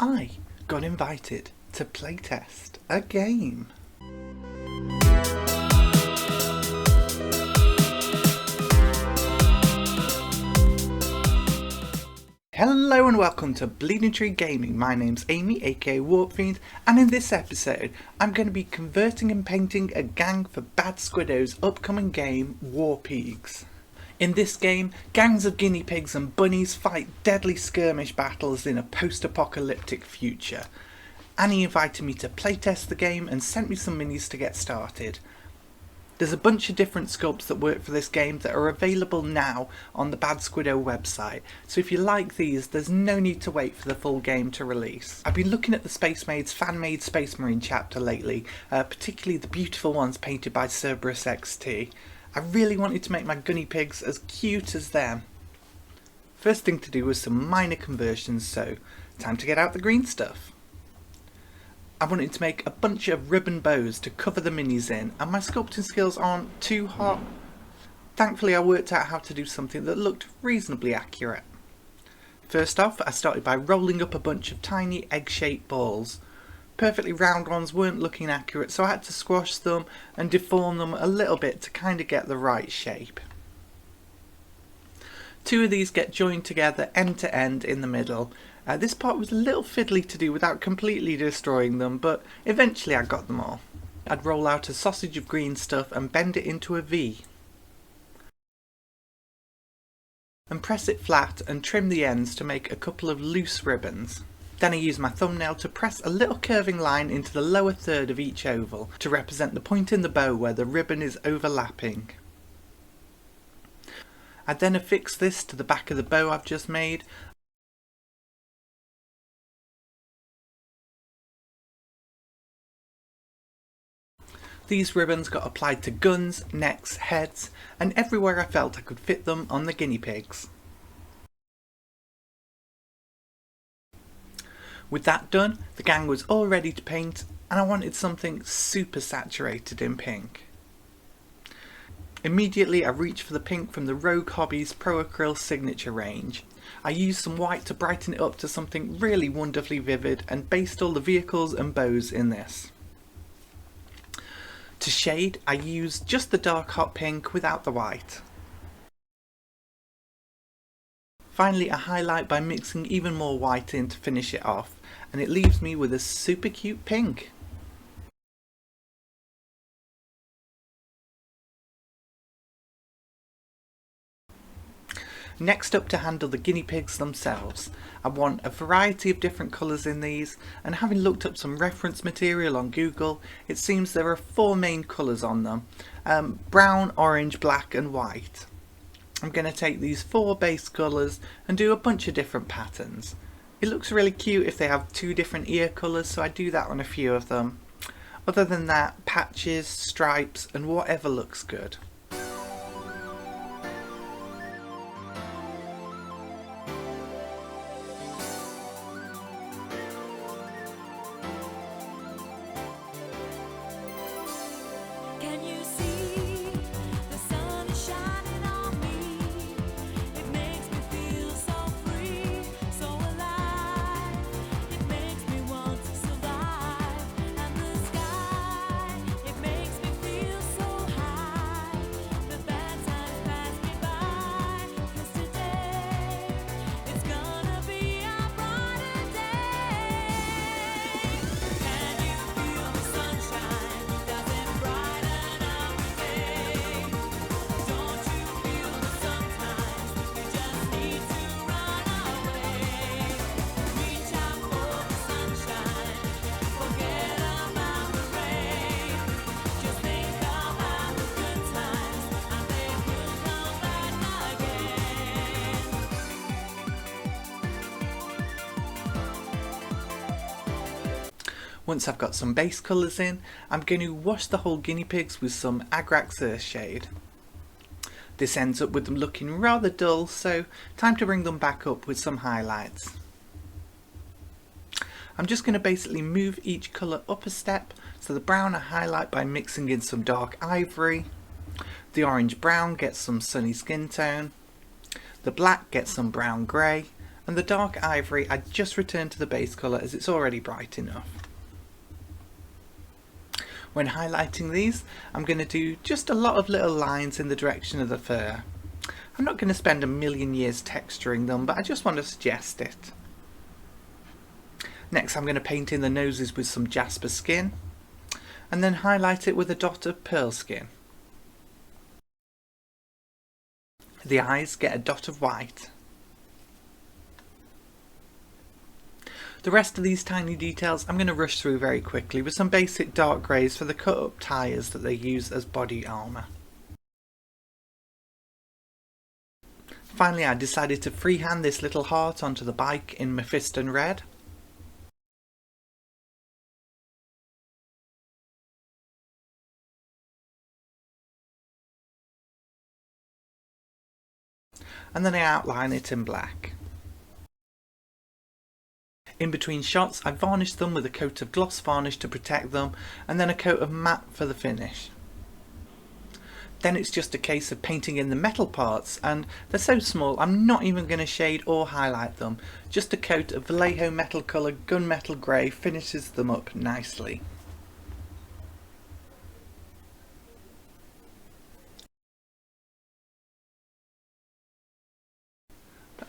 I got invited to playtest a game. Hello and welcome to Bleeding Tree Gaming. My name's Amy, aka Warpfiend, and in this episode I'm going to be converting and painting a gang for Bad Squiddo's upcoming game, WarPeegs. In this game, gangs of guinea pigs and bunnies fight deadly skirmish battles in a post-apocalyptic future. Annie invited me to playtest the game and sent me some minis to get started. There's a bunch of different sculpts that work for this game that are available now on the Bad Squiddo website, so if you like these, there's no need to wait for the full game to release. I've been looking at the Space Maids fan-made Space Marine chapter lately, particularly the beautiful ones painted by Cerberus XT. I really wanted to make my Gunny Peegs as cute as them. First thing to do was some minor conversions, so time to get out the Greenstuff. I wanted to make a bunch of ribbon bows to cover the minis in, and my sculpting skills aren't too hot. Thankfully I worked out how to do something that looked reasonably accurate. First off, I started by rolling up a bunch of tiny egg-shaped balls. Perfectly round ones weren't looking accurate, so I had to squash them and deform them a little bit to kind of get the right shape. Two of these get joined together end to end in the middle. This part was a little fiddly to do without completely destroying them, but eventually I got them all. I'd roll out a sausage of green stuff and bend it into a V. And press it flat and trim the ends to make a couple of loose ribbons. Then I use my thumbnail to press a little curving line into the lower third of each oval to represent the point in the bow where the ribbon is overlapping. I then affix this to the back of the bow I've just made. These ribbons got applied to guns, necks, heads, and everywhere I felt I could fit them on the guinea pigs. With that done, the gang was all ready to paint, and I wanted something super saturated in pink. Immediately I reached for the pink from the Rogue Hobbies Pro Acryl signature range. I used some white to brighten it up to something really wonderfully vivid and based all the vehicles and bows in this. To shade, I used just the dark hot pink without the white. Finally, I highlight by mixing even more white in to finish it off, and it leaves me with a super cute pink. Next up, to handle the guinea pigs themselves. I want a variety of different colours in these, and having looked up some reference material on Google, it seems there are 4 main colours on them. Brown, orange, black and white. I'm going to take these 4 base colours and do a bunch of different patterns. It looks really cute if they have 2 different ear colours, so I do that on a few of them. Other than that, patches, stripes and whatever looks good. Once I've got some base colours in, I'm going to wash the whole guinea pigs with some Agrax Earthshade. This ends up with them looking rather dull, so time to bring them back up with some highlights. I'm just going to basically move each colour up a step, so the brown I highlight by mixing in some dark ivory, the orange brown gets some sunny skin tone, the black gets some brown grey, And the dark ivory I just returned to the base colour as it's already bright enough. When highlighting these, I'm going to do just a lot of little lines in the direction of the fur. I'm not going to spend a million years texturing them, but I just want to suggest it. Next I'm going to paint in the noses with some jasper skin, and then highlight it with a dot of pearl skin. The eyes get a dot of white. The rest of these tiny details I'm going to rush through very quickly with some basic dark greys for the cut up tyres that they use as body armour. Finally, I decided to freehand this little heart onto the bike in Mephiston red. And then I outline it in black. In between shots I varnished them with a coat of gloss varnish to protect them, and then a coat of matte for the finish. Then it's just a case of painting in the metal parts, and they're so small I'm not even going to shade or highlight them. Just a coat of Vallejo metal colour gunmetal grey finishes them up nicely.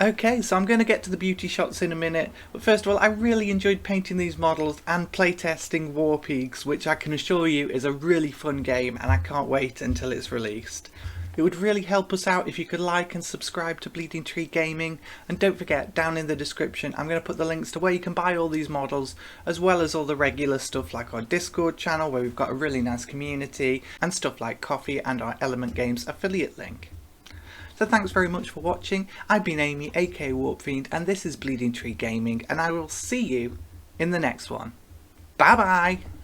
Okay, so I'm going to get to the beauty shots in a minute, but first of all I really enjoyed painting these models and playtesting WarPeegs, which I can assure you is a really fun game and I can't wait until it's released. It would really help us out if you could like and subscribe to Bleeding Tree Gaming, and don't forget, down in the description I'm going to put the links to where you can buy all these models, as well as all the regular stuff like our Discord channel where we've got a really nice community, and stuff like coffee and our Element Games affiliate link. So thanks very much for watching. I've been Amy, aka Warpfiend, and this is Bleeding Tree Gaming, and I will see you in the next one. Bye bye!